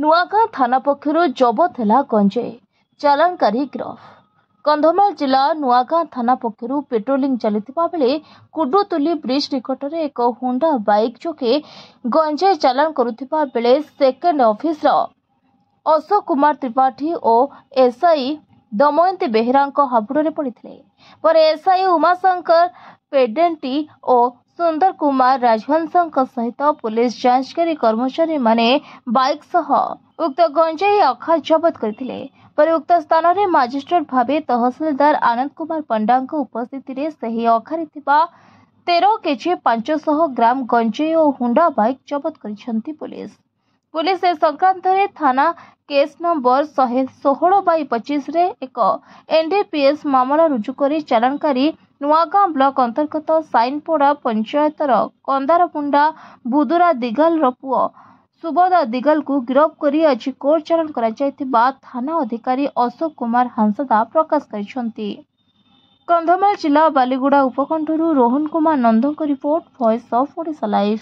नुआगां थाना पक्षरु जबत है गंजे चालानकारी गिरफ। कंधमाल जिला नुआगां थाना पक्षरु पेट्रोलिंग चलुवा बेले कुडुतुली ब्रिज निकट में एक होंडा बाइक जोगे गंजे चालान करुवा बेले सेकेंड ऑफिसर अशोक कुमार त्रिपाठी और एसआई दमयंती बेहेरा हाबुड़े पड़ते पर एसआई उमाशंकर पेडेंटी और सुंदर कुमार राजहंस सहित पुलिस जांचकारी कर्मचारी माने बाइक सह उक्त गंजेई अखा जबत करथिले। पर उक्त स्थान में मजिस्ट्रेट भावे तहसीलदार आनंद कुमार पंडा उपस्थित सही अखारे 13 केजी 500 ग्राम गंजेई और हुंडा बाइक जबत करिसेंती पुलिस ए संक्रांत रे थाना केस नंबर 116/25 रे एक एनडीपीएस मामला रुजु करी चालानकारी नुआगां ब्लॉक अंतर्गत साइनपोड़ा पंचायतर कंदारमुंडा बुदुरा दिगाल पुओ सुबोध दिगाल को गिरफ करी आज कोर्ट चालान करा थाना अधिकारी अशोक कुमार हांसदा प्रकाश करिसेंती। कंधमाल जिला बालीगुड़ा उपकंठरू रोहन कुमार नंदों report, voice of Odisha live.